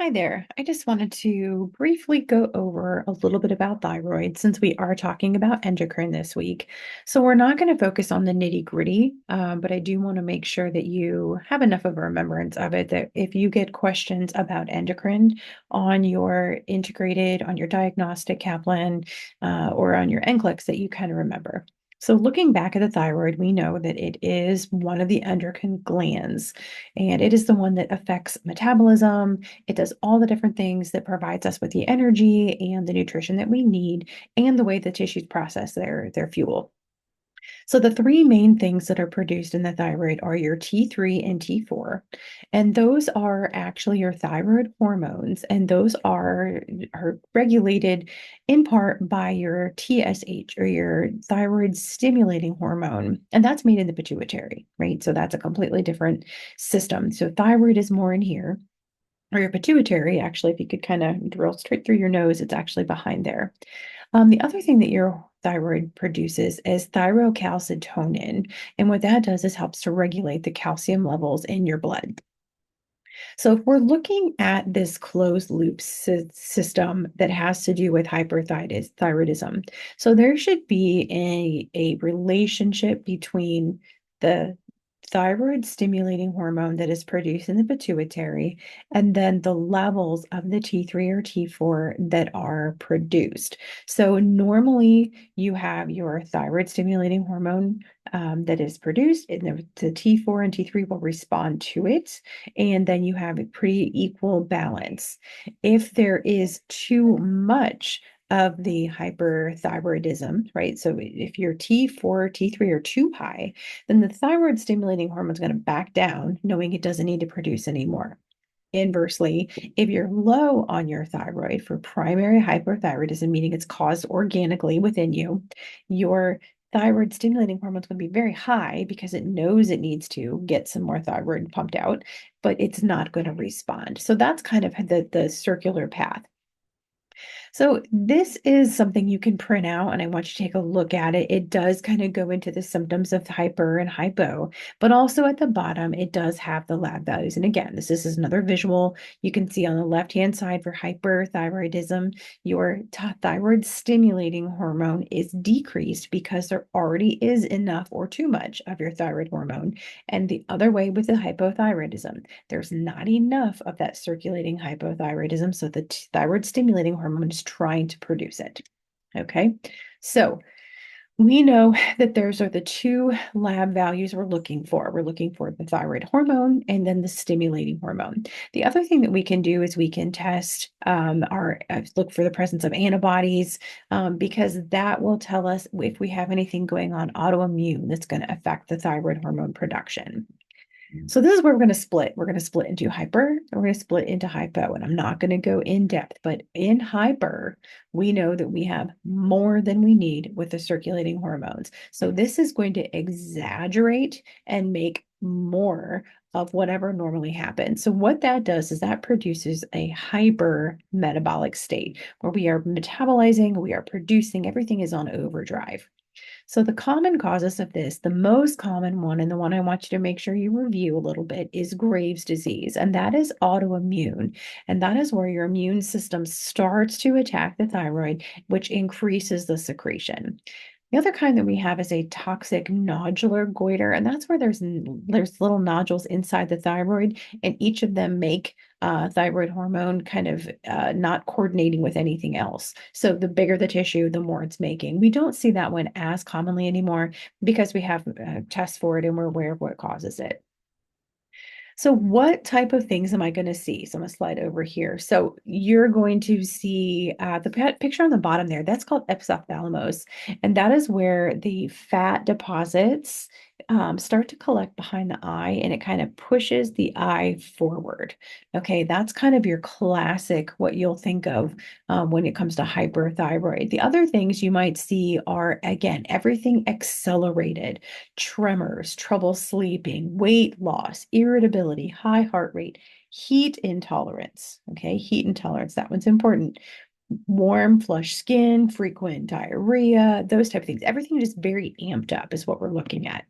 Hi there. I just wanted to briefly go over a little bit about thyroid since we are talking about endocrine this week. So, we're not going to focus on the nitty-gritty, but I do want to make sure that you have enough of a remembrance of it that if you get questions about endocrine on your integrated, on your diagnostic Kaplan, or on your NCLEX, that you kind of remember. So, looking back at the thyroid, we know that it is one of the endocrine glands, and it is the one that affects metabolism. It does all the different things that provides us with the energy and the nutrition that we need and the way the tissues process their fuel. So the three main things that are produced in the thyroid are your T3 and T4, and those are actually your thyroid hormones, and those are regulated in part by your TSH or your thyroid stimulating hormone, and that's made in the pituitary, right? So that's a completely different system. So thyroid is more in here, or your pituitary, actually, if you could kind of drill straight through your nose, it's actually behind there. The other thing that your thyroid produces is thyrocalcitonin. And what that does is helps to regulate the calcium levels in your blood. So if we're looking at this closed loop system that has to do with hyperthyroidism, so there should be a relationship between the thyroid stimulating hormone that is produced in the pituitary and then the levels of the T3 or T4 that are produced. So normally you have your thyroid stimulating hormone that is produced, and the T4 and T3 will respond to it, and then you have a pretty equal balance. If there is too much of the hyperthyroidism, right? So if your T4, T3 are too high, then the thyroid stimulating hormone is going to back down, knowing it doesn't need to produce anymore. Inversely, if you're low on your thyroid for primary hyperthyroidism, meaning it's caused organically within you, your thyroid stimulating hormone is going to be very high because it knows it needs to get some more thyroid pumped out, but it's not going to respond. So that's kind of the circular path. So this is something you can print out, and I want you to take a look at it. It does kind of go into the symptoms of hyper and hypo, but also at the bottom, it does have the lab values. And again, this is another visual. You can see on the left-hand side for hyperthyroidism, your thyroid stimulating hormone is decreased because there already is enough or too much of your thyroid hormone. And the other way with the hypothyroidism, there's not enough of that circulating hypothyroidism, so the thyroid stimulating hormone is trying to produce it. Okay, so we know that those are the two lab values we're looking for. We're looking for the thyroid hormone and then the stimulating hormone. The other thing that we can do is we can test look for the presence of antibodies, because that will tell us if we have anything going on autoimmune that's going to affect the thyroid hormone production. So this is where we're going to split. We're going to split into hyper and we're going to split into hypo. And I'm not going to go in depth, but in hyper, we know that we have more than we need with the circulating hormones. So this is going to exaggerate and make more of whatever normally happens. So what that does is that produces a hyper metabolic state where we are metabolizing, we are producing, everything is on overdrive. So the common causes of this, the most common one, and the one I want you to make sure you review a little bit, is Graves' disease, and that is autoimmune. And that is where your immune system starts to attack the thyroid, which increases the secretion. The other kind that we have is a toxic nodular goiter, and that's where there's little nodules inside the thyroid, and each of them make thyroid hormone kind of not coordinating with anything else. So the bigger the tissue, the more it's making. We don't see that one as commonly anymore because we have tests for it and we're aware of what causes it. So what type of things am I going to see? So I'm going to slide over here. So you're going to see the picture on the bottom there. That's called epophthalmos. And that is where the fat deposits start to collect behind the eye, and it kind of pushes the eye forward. Okay, that's kind of your classic, what you'll think of when it comes to hyperthyroid. The other things you might see are, again, everything accelerated: tremors, trouble sleeping, weight loss, irritability, high heart rate, heat intolerance. Okay, heat intolerance, that one's important. Warm, flush skin, frequent diarrhea, those type of things. Everything just very amped up is what we're looking at.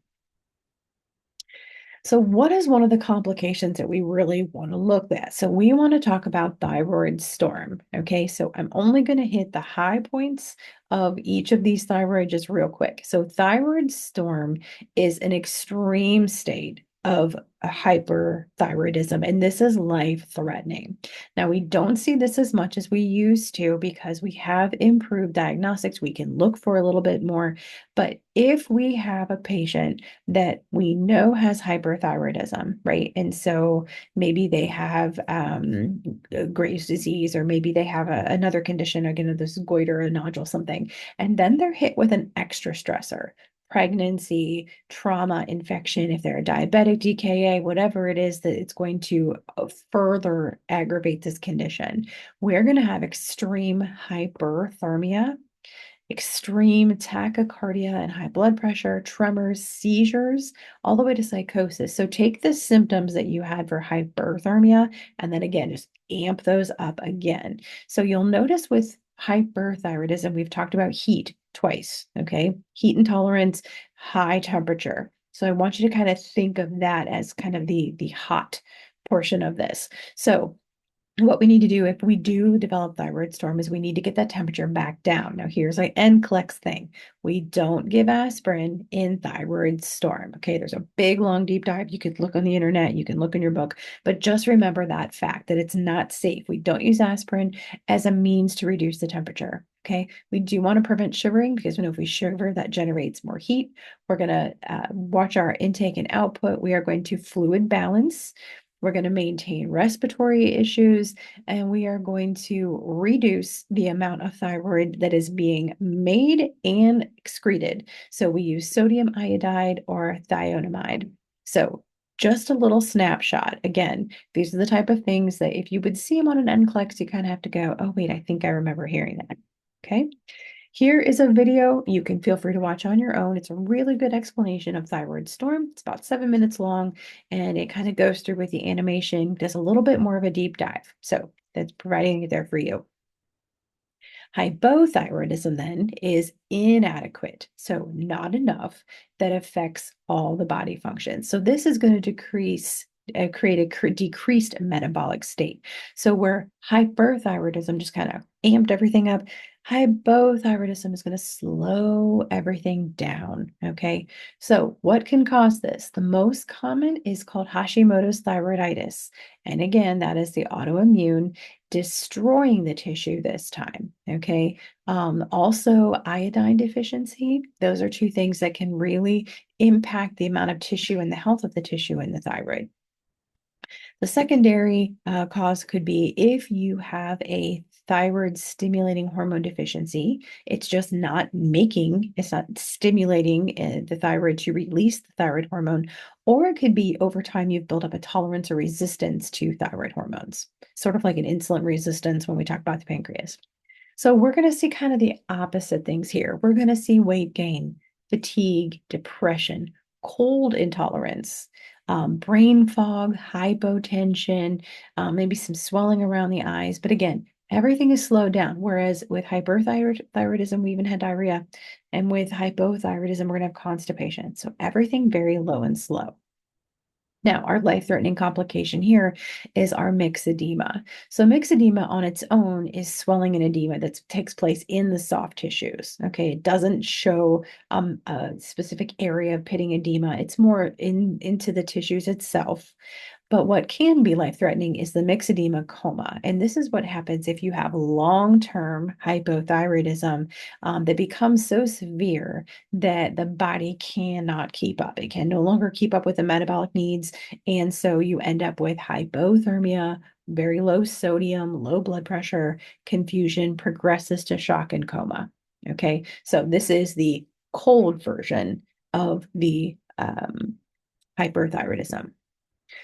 So, what is one of the complications that we really want to look at? So, we want to talk about thyroid storm. Okay. So, I'm only going to hit the high points of each of these thyroid just real quick. So, thyroid storm is an extreme state of a hyperthyroidism, and this is life threatening. Now, we don't see this as much as we used to because we have improved diagnostics. We can look for a little bit more. But if we have a patient that we know has hyperthyroidism, right? And so maybe they have Graves' disease, or maybe they have another condition, again, this goiter, a nodule, something, and then they're hit with an extra stressor. Pregnancy, trauma, infection, if they're a diabetic, DKA, whatever it is that it's going to further aggravate this condition, we're going to have extreme hyperthermia, extreme tachycardia and high blood pressure, tremors, seizures, all the way to psychosis. So take the symptoms that you had for hyperthermia and then again, just amp those up again. So you'll notice with hyperthyroidism, we've talked about heat twice, okay? Heat intolerance, high temperature. So I want you to kind of think of that as kind of the hot portion of this. So what we need to do if we do develop thyroid storm is we need to get that temperature back down. Now, here's an NCLEX thing. We don't give aspirin in thyroid storm. Okay, there's a big, long, deep dive. You could look on the internet, you can look in your book, but just remember that fact that it's not safe. We don't use aspirin as a means to reduce the temperature. Okay, we do want to prevent shivering because we know if we shiver, that generates more heat. We're going to watch our intake and output. We are going to fluid balance. We're going to maintain respiratory issues, and we are going to reduce the amount of thyroid that is being made and excreted. So we use sodium iodide or thionamide. So just a little snapshot. Again, these are the type of things that if you would see them on an NCLEX, you kind of have to go, oh, wait, I think I remember hearing that. Okay. Here is a video you can feel free to watch on your own. It's a really good explanation of thyroid storm. It's about 7 minutes long, and it kind of goes through with the animation, does a little bit more of a deep dive. So that's providing it there for you. Hypothyroidism then is inadequate, so not enough that affects all the body functions. So this is going to create a decreased metabolic state. So where hyperthyroidism just kind of amped everything up, hypothyroidism is going to slow everything down. Okay. So what can cause this? The most common is called Hashimoto's thyroiditis. And again, that is the autoimmune destroying the tissue this time. Okay. Also, iodine deficiency. Those are two things that can really impact the amount of tissue and the health of the tissue in the thyroid. The secondary cause could be if you have a thyroid stimulating hormone deficiency, it's not stimulating the thyroid to release the thyroid hormone, or it could be over time you've built up a tolerance or resistance to thyroid hormones, sort of like an insulin resistance when we talk about the pancreas. So we're going to see kind of the opposite things here. We're going to see weight gain, fatigue, depression, cold intolerance, brain fog, hypotension, maybe some swelling around the eyes. But again, everything is slowed down. Whereas with hyperthyroidism, we even had diarrhea. And with hypothyroidism, we're going to have constipation. So everything very low and slow. Now, our life-threatening complication here is our myxedema. So myxedema on its own is swelling and edema that takes place in the soft tissues. Okay, it doesn't show a specific area of pitting edema. It's more into the tissues itself. But what can be life-threatening is the myxedema coma. And this is what happens if you have long-term hypothyroidism that becomes so severe that the body cannot keep up. It can no longer keep up with the metabolic needs. And so you end up with hypothermia, very low sodium, low blood pressure, confusion, progresses to shock and coma. Okay, so this is the cold version of the hyperthyroidism.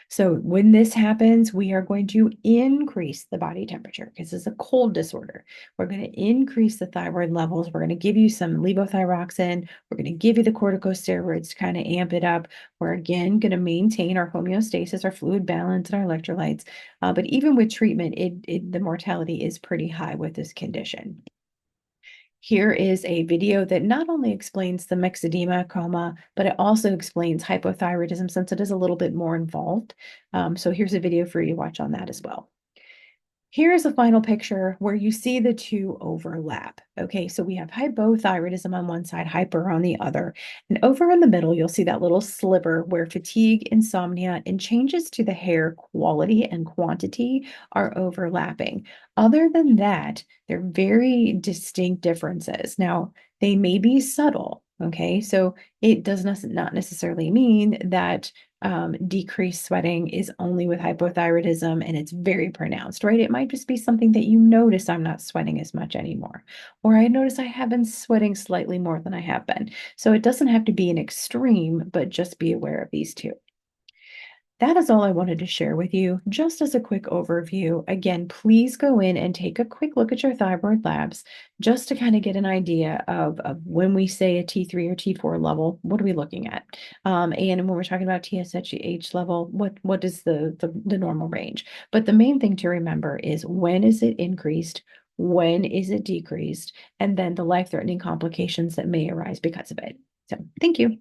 So when this happens, we are going to increase the body temperature because it's a cold disorder. We're going to increase the thyroid levels. We're going to give you some levothyroxine. We're going to give you the corticosteroids to kind of amp it up. We're again going to maintain our homeostasis, our fluid balance, and our electrolytes. But even with treatment, the mortality is pretty high with this condition. Here is a video that not only explains the myxedema coma, but it also explains hypothyroidism since it is a little bit more involved. So here's a video for you to watch on that as well. Here's a final picture where you see the two overlap. Okay, so we have hypothyroidism on one side, hyper on the other. And over in the middle, you'll see that little sliver where fatigue, insomnia, and changes to the hair quality and quantity are overlapping. Other than that, they're very distinct differences. Now, they may be subtle. Okay, so it does not necessarily mean that decreased sweating is only with hypothyroidism and it's very pronounced, right? It might just be something that you notice I'm not sweating as much anymore, or I notice I have been sweating slightly more than I have been. So it doesn't have to be an extreme, but just be aware of these two. That is all I wanted to share with you, just as a quick overview. Again, please go in and take a quick look at your thyroid labs just to kind of get an idea of when we say a T3 or T4 level, what are we looking at? And when we're talking about TSH level, what is the normal range? But the main thing to remember is when is it increased? When is it decreased? And then the life-threatening complications that may arise because of it. So thank you.